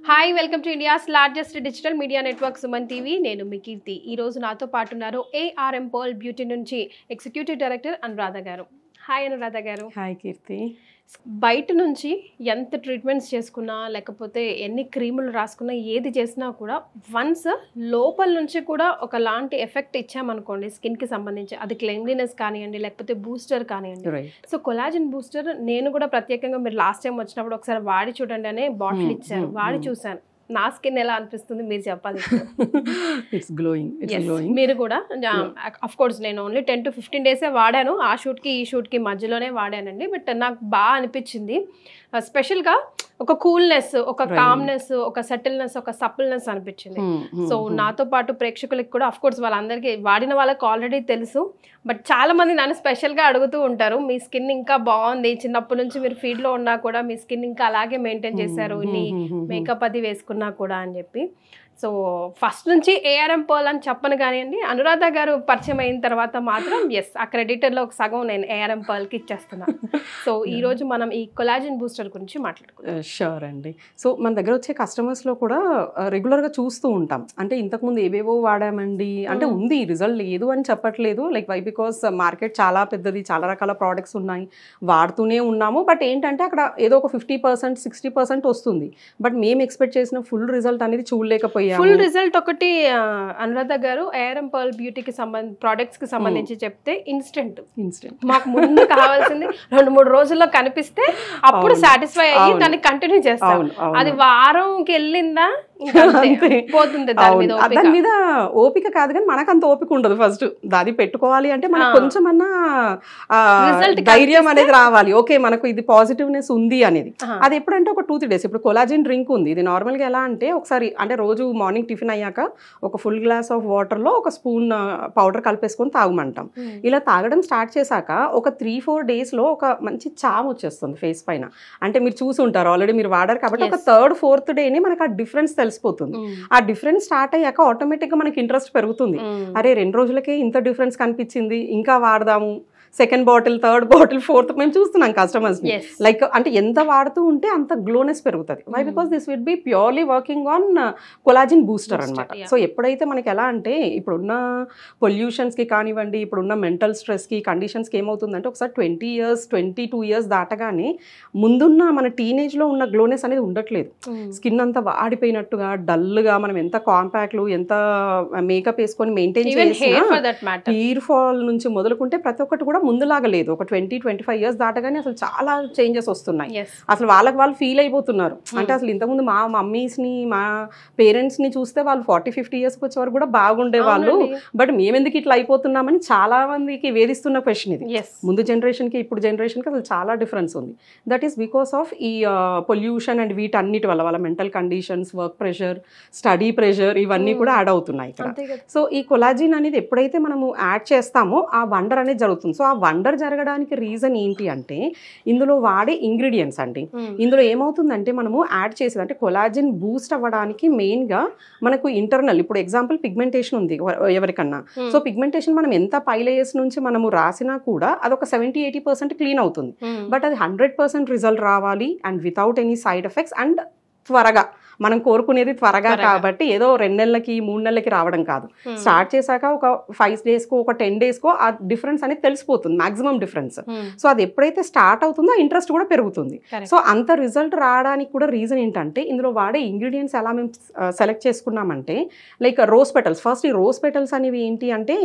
Hi welcome to India's largest digital media network Suman TV. నేను మీ కీర్తి. ఈరోజు నాతో పాటు ఉన్నారు ఏఆర్ఎం పర్ల్ బ్యూటీ నుంచి ఎగ్జిక్యూటివ్ డైరెక్టర్ అనురాధ గారు. హాయ్ అనురాధ గారు. హాయ్ కీర్తి. బయట నుంచి ఎంత ట్రీట్మెంట్స్ చేసుకున్నా లేకపోతే ఎన్ని క్రీములు రాసుకున్నా ఏది చేసినా కూడా వన్స్ లోపల నుంచి కూడా ఒకలాంటి ఎఫెక్ట్ ఇచ్చామనుకోండి స్కిన్కి సంబంధించి, అది క్లెన్లీనెస్ కానివ్వండి లేకపోతే బూస్టర్ కానివ్వండి. సో కొలాజిన్ బూస్టర్ నేను కూడా ప్రత్యేకంగా మీరు లాస్ట్ టైం వచ్చినప్పుడు ఒకసారి వాడి చూడండి అనే బాటిల్ ఇచ్చారు. వాడి చూసాను. నా స్కిన్ ఎలా అనిపిస్తుంది మీరు చెప్పాలి. It's glowing. మీరు కూడా అఫ్ కోర్స్ నేను ఓన్లీ 10 to 15 డేసే వాడాను. ఆ షూట్కి ఈ షూట్కి మధ్యలోనే వాడానండి. బట్ నాకు బాగా అనిపించింది. స్పెషల్గా ఒక కూల్నెస్, ఒక కామ్నెస్, ఒక సెటిల్నెస్, ఒక సపుల్నెస్ అనిపించింది. సో నాతో పాటు ప్రేక్షకులకి కూడా అఫ్ కోర్స్ వాళ్ళందరికీ వాడిన వాళ్ళకి ఆల్రెడీ తెలుసు. బట్ చాలా మంది నన్ను స్పెషల్గా అడుగుతూ ఉంటారు, మీ స్కిన్ ఇంకా బాగుంది, చిన్నప్పటి నుంచి మీరు ఫీల్డ్లో ఉన్నా కూడా మీ స్కిన్ ఇంకా అలాగే మెయింటైన్ చేశారు, ఇన్ని మేకప్ అది వేసుకున్నా కూడా అని చెప్పి. సో ఫస్ట్ నుంచి ఏఆర్ఎం పర్ల్ అని చెప్పను కానివ్వండి, అనురాధ గారు పరిచయం అయిన తర్వాత మాత్రం ఎస్ ఆ క్రెడిటర్లో ఒక సగం నేను ఏఆర్ఎం పర్ల్కి ఇచ్చేస్తున్నాను. సో ఈరోజు మనం ఈ కొలాజిన్ బూస్టర్ గురించి మాట్లాడుకుందాం. షూర్ అండి. సో మన దగ్గర వచ్చే కస్టమర్స్లో కూడా రెగ్యులర్గా చూస్తూ ఉంటాం. అంటే ఇంతకుముందు ఏవేవో వాడామండి అంటే ఉంది, రిజల్ట్ లేదు అని చెప్పట్లేదు. లైక్ వై బికాస్ మార్కెట్ చాలా పెద్దది, చాలా రకాల ప్రోడక్ట్స్ ఉన్నాయి, వాడుతూనే ఉన్నాము. బట్ ఏంటంటే అక్కడ ఏదో ఒక 50% 60% వస్తుంది. బట్ మేము ఎక్స్పెక్ట్ చేసిన ఫుల్ రిజల్ట్ అనేది చూడలేకపోయాము. ఫుల్ రిజల్ట్ ఒకటి అనురాధ గారు ఏఆర్ఎం పర్ల్ బ్యూటీకి ప్రొడక్ట్స్ కి సంబంధించి చెప్తే ఇన్స్టెంట్ మాకు ముందు కావాల్సింది 2-3 రోజుల్లో కనిపిస్తే అప్పుడు సాటిస్ఫై అయ్యి దాన్ని కంటిన్యూ చేస్తాం. అది వారంకి వెళ్ళిందా పోతుంది. దాని మీద ఓపిక కాదు కానీ మనకు అంత ఓపిక ఉండదు. ఫస్ట్ అది పెట్టుకోవాలి అంటే మనకు కొంచెమన్నా ధైర్యం అనేది రావాలి. ఓకే మనకు ఇది పాజిటివ్నెస్ ఉంది అనేది. అది ఎప్పుడంటే ఒక 2-3 డేస్. ఇప్పుడు కొలాజిన్ డ్రింక్ ఉంది, ఇది నార్మల్గా ఎలా అంటే ఒకసారి అంటే రోజు మార్నింగ్ టిఫిన్ అయ్యాక ఒక ఫుల్ గ్లాస్ ఆఫ్ వాటర్లో ఒక స్పూన్ పౌడర్ కలిపేసుకొని తాగమంటాం. ఇలా తాగడం స్టార్ట్ చేశాక ఒక 3-4 డేస్లో ఒక మంచి చామ్ వచ్చేస్తుంది ఫేస్ పైన. అంటే మీరు చూసి ఉంటారు ఆల్రెడీ, మీరు వాడారు కాబట్టి ఒక 3rd, 4th డేని మనకు ఆ డిఫరెన్స్ తెలిసిపోతుంది. ఆ డిఫరెన్స్ స్టార్ట్ అయ్యాక ఆటోమేటిక్గా మనకి ఇంట్రెస్ట్ పెరుగుతుంది. అరే 2 రోజులకే ఇంత డిఫరెన్స్ కనిపించింది, ఇంకా వాడదాము. 2nd bottle, 3rd bottle, 4th మేము చూస్తున్నాం కస్టమర్స్ ని. లైక్ అంటే ఎంత వాడుతూ ఉంటే అంత గ్లోనెస్ పెరుగుతుంది. Why because this will be purely working on collagen booster అనమాట. సో ఎప్పుడైతే మనకి ఎలా అంటే ఇప్పుడున్న పొల్యూషన్స్ కి కానివ్వండి, ఇప్పుడున్న మెంటల్ స్ట్రెస్ కి కండిషన్స్ కి ఏమవుతుందంటే ఒకసారి 20 years 22 years దాటగానే ముందున్న మన టీనేజ్ లో ఉన్న గ్లోనెస్ అనేది ఉండట్లేదు. స్కిన్ అంతా వాడిపోయినట్టుగా డల్గా, మనం ఎంత కాంపాక్ట్లు ఎంత మేకప్ వేసుకొని మెయింటైన్ చేసినా హెయిర్ ఫాల్ నుంచి మొదలుకుంటే ప్రతి ఒక్కటి కూడా ముందులాగా లేదు. ఒక 20-25 years దాటగానే అసలు చాలా చేంజెస్ వస్తున్నాయి. అసలు వాళ్ళకి వాళ్ళు ఫీల్ అయిపోతున్నారు. అంటే అసలు ఇంతకుముందు మా మమ్మీస్ ని, మా పేరెంట్స్ ని చూస్తే వాళ్ళు 40-50 years వచ్చే వరకు కూడా బాగుండే వాళ్ళు. బట్ మేమెందుకు ఇట్లా అయిపోతున్నామని చాలా మందికి వేధిస్తున్న క్వశ్చన్ ఇది. ముందు జనరేషన్ కి ఇప్పుడు జనరేషన్ కి అసలు చాలా డిఫరెన్స్ ఉంది. దట్ ఈస్ బికాస్ ఆఫ్ ఈ పొల్యూషన్ అండ్ వీటన్నిటి వల్ల, వాళ్ళ mental conditions, work pressure, study pressure ఇవన్నీ కూడా యాడ్ అవుతున్నాయి ఇక్కడ. సో ఈ కొలాజిన్ అనేది ఎప్పుడైతే మనము యాడ్ చేస్తామో ఆ వండర్ అనేది జరుగుతుంది. సో ఆ వండర్ జరగడానికి రీజన్ ఏంటి అంటే ఇందులో వాడే ఇంగ్రీడియంట్స్ అండి. ఇందులో ఏమవుతుందంటే మనము యాడ్ చేసేది అంటే కొలాజిన్ బూస్ట్ అవ్వడానికి మెయిన్ గా మనకు ఇంటర్నల్, ఇప్పుడు ఎగ్జాంపుల్ పిగ్మెంటేషన్ ఉంది ఎవరికన్నా. సో పిగ్మెంటేషన్ మనం ఎంత పై లేయర్స్ నుంచి మనము రాసినా కూడా అదొక 70-80% క్లీన్ అవుతుంది. బట్ అది 100% రిజల్ట్ రావాలి and without any side effects and త్వరగా, మనం కోరుకునేది త్వరగా కాబట్టి ఏదో 2 నెలలకి 3 నెలలకి రావడం కాదు. స్టార్ట్ చేశాక ఒక 5 డేస్కో ఒక 10 డేస్కో ఆ డిఫరెన్స్ అనేది తెలిసిపోతుంది, మాక్సిమం డిఫరెన్స్. సో అది ఎప్పుడైతే స్టార్ట్ అవుతుందో ఇంట్రెస్ట్ కూడా పెరుగుతుంది. సో అంత రిజల్ట్ రావడానికి కూడా రీజన్ ఏంటంటే ఇందులో వాడే ఇంగ్రీడియంట్స్ ఎలా మేము సెలెక్ట్ చేసుకున్నామంటే లైక్ రోజ్ పెటల్స్. ఫస్ట్ ఈ రోజ్ పెటల్స్ అనేవి ఏంటి అంటే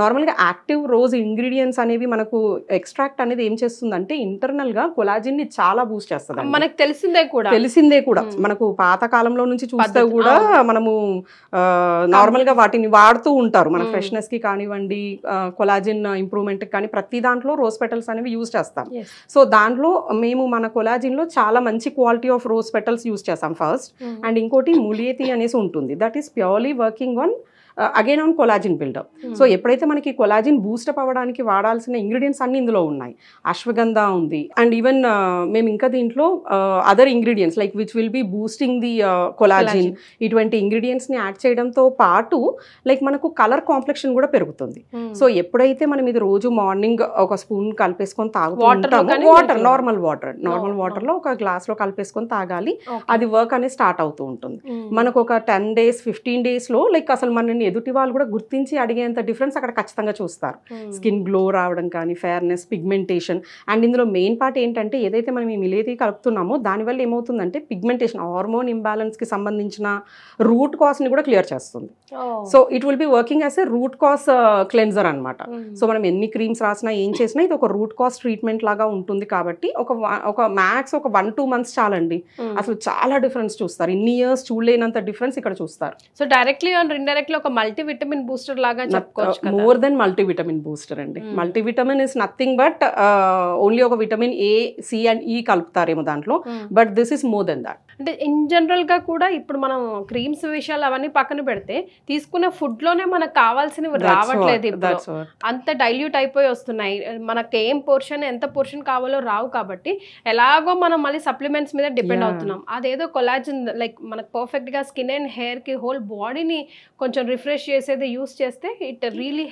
నార్మల్గా యాక్టివ్ రోజ్ ఇంగ్రీడియంట్స్ అనేవి మనకు ఎక్స్ట్రాక్ట్ అనేది ఏం చేస్తుందంటే ఇంటర్నల్ గా కొలాజిన్ ని చాలా బూస్ట్ చేస్తుంది. మనకు తెలిసిందే కూడా మనకు పాత కాలంలో నుంచి చూస్తే కూడా మనము నార్మల్ గా వాటిని వాడుతూ ఉంటారు. మన ఫ్రెష్నెస్ కి కానివ్వండి, కొలాజిన్ ఇంప్రూవ్మెంట్ కానీ ప్రతి దాంట్లో రోజ్ పెటల్స్ అనేవి యూజ్ చేస్తాం. సో దాంట్లో మేము మన కొలాజిన్ లో చాలా మంచి quality of rose petals use చేస్తాం ఫస్ట్. అండ్ ఇంకోటి ములియతి అనేసి ఉంటుంది, that is purely working on again on collagen buildup. So ఎప్పుడైతే మనకి కొలాజిన్ బూస్టప్ అవ్వడానికి వాడాల్సిన ఇంగ్రీడియంట్స్ అన్ని ఇందులో ఉన్నాయి. అశ్వగంధ ఉంది, అండ్ ఈవెన్ మేము ఇంకా దీంట్లో other ingredients like which will be boosting the collagen, ఇటువంటి ఇంగ్రీడియంట్స్ ని యాడ్ చేయడంతో పాటు లైక్ మనకు కలర్ కాంప్లెక్షన్ కూడా పెరుగుతుంది. సో ఎప్పుడైతే మనం ఇది రోజు మార్నింగ్ ఒక స్పూన్ కలిపేసుకొని తాగుతూ ఉంటాము, వాటర్ నార్మల్ వాటర్ లో ఒక గ్లాస్ లో కలిపేసుకొని తాగాలి. అది వర్క్ అనేది స్టార్ట్ అవుతూ ఉంటుంది. మనకు ఒక 10 days 15 days లో లైక్ అసలు మనని ఎదుటి వాళ్ళు కూడా గుర్తించి అడిగేంత డిఫరెన్స్ అక్కడ ఖచ్చితంగా చూస్తారు. స్కిన్ గ్లో రావడం కానీ, ఫెయిర్నెస్, పిగ్మెంటేషన్. అండ్ ఇందులో మెయిన్ పార్ట్ ఏంటంటే ఏదైతే మనం ఈ మిలేతి కలుపుతున్నామో దానివల్ల ఏమవుతుందంటే పిగ్మెంటేషన్, హార్మోన్ ఇంబ్యాలెన్స్ కి సంబంధించిన రూట్ కాజ్ ని కూడా క్లియర్ చేస్తుంది. So it will be working as a root cause cleanser అనమాట. సో మనం ఎన్ని క్రీమ్స్ రాసినా ఏం చేసినా ఇది ఒక రూట్ కాజ్ ట్రీట్మెంట్ లాగా ఉంటుంది. కాబట్టి ఒక మ్యాక్స్ ఒక 1-2 months చాలండి, అసలు చాలా డిఫరెన్స్ చూస్తారు. ఇన్ని ఇయర్స్ చూడలేనంత డిఫరెన్స్ ఇక్కడ చూస్తారు. సో డైరెక్ట్లీ ఆర్ ఇండైరెక్ట్లీ ఒక మల్టీవిటమిన్ బూస్టర్ లాగా చెప్పుకోవచ్చు కదా. మోర్ దెన్ మల్టీవిటమిన్ బూస్టర్ అండి. Multivitamin is nothing but only ఒక vitamin A, C and E కలుపుతారేమో దాంట్లో, but this is more than that. అంటే ఇన్ జనరల్ గా కూడా ఇప్పుడు మనం క్రీమ్స్ విషయాలు అవన్నీ పక్కన పెడితే తీసుకునే ఫుడ్ లోనే మనకు కావాల్సినవి రావట్లేదు. ఇప్పుడు అంత డైల్యూట్ అయిపోయి వస్తున్నాయి. మనకి ఏం పోర్షన్ ఎంత పోర్షన్ కావాలో రావు. కాబట్టి ఎలాగో మనం మళ్ళీ సప్లిమెంట్స్ మీద డిపెండ్ అవుతున్నాం. అదేదో కొలాజిన్ లైక్ మనకు పర్ఫెక్ట్ గా స్కిన్ అండ్ హెయిర్ కి హోల్ బాడీని కొంచెం రిఫ్రెష్ చేసేది యూస్ చేస్తే ఇట్ రియలీ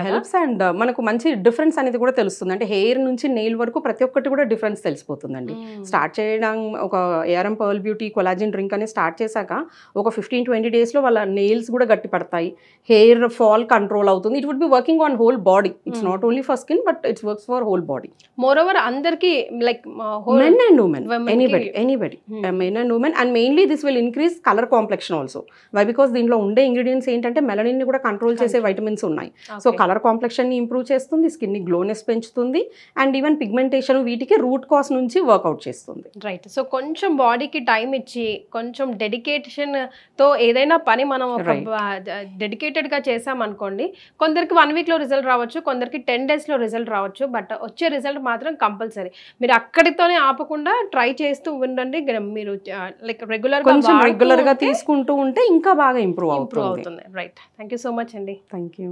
హెల్ప్స్. అండ్ మనకు మంచి డిఫరెన్స్ అనేది కూడా తెలుస్తుంది. అంటే హెయిర్ నుంచి నెయిల్ వరకు ప్రతి ఒక్కటి కూడా డిఫరెన్స్ తెలిసిపోతుందండి. స్టార్ట్ చేయడం ఒక ARM pearl beauty collagen drink అనేది స్టార్ట్ చేశాక ఒక 15-20 days లో వాళ్ళ నెయిల్స్ కూడా గట్టి పడతాయి, హెయిర్ ఫాల్ కంట్రోల్ అవుతుంది. It would be working on whole body. It's not only for skin but it's works for whole body. Moreover అందరికి like men and women, anybody men and women, and mainly this will increase color complexion also. Why? Because దీంట్లో ఉండే ingredients ఏంటంటే melanin ని కూడా control చేసే vitamins ఉన్నాయి. So colour complexion ని improve చేస్తుంది, స్కిన్ ని గ్లోనెస్ పెంచుతుంది, అండ్ ఈవెన్ పిగ్మెంటేషన్ వీటికి రూట్ కాజ్ నుంచి వర్కౌట్ చేస్తుంది. రైట్. సో కొంచెం బాడీకి టైం ఇచ్చి కొంచెం డెడికేషన్ తో ఏదైనా పని మనం డెడికేటెడ్ గా చేసామనుకోండి, కొందరికి 1 week లో రిజల్ట్ రావచ్చు, కొందరికి 10 days లో రిజల్ట్ రావచ్చు. బట్ వచ్చే రిజల్ట్ మాత్రం కంపల్సరీ. మీరు అక్కడితోనే ఆపకుండా ట్రై చేస్తూ ఉండండి. మీరు లైక్ రెగ్యులర్ గా తీసుకుంటూ ఉంటే ఇంకా బాగా ఇంప్రూవ్ అవుతుంది. Right. Thank you so much అండి. Thank you.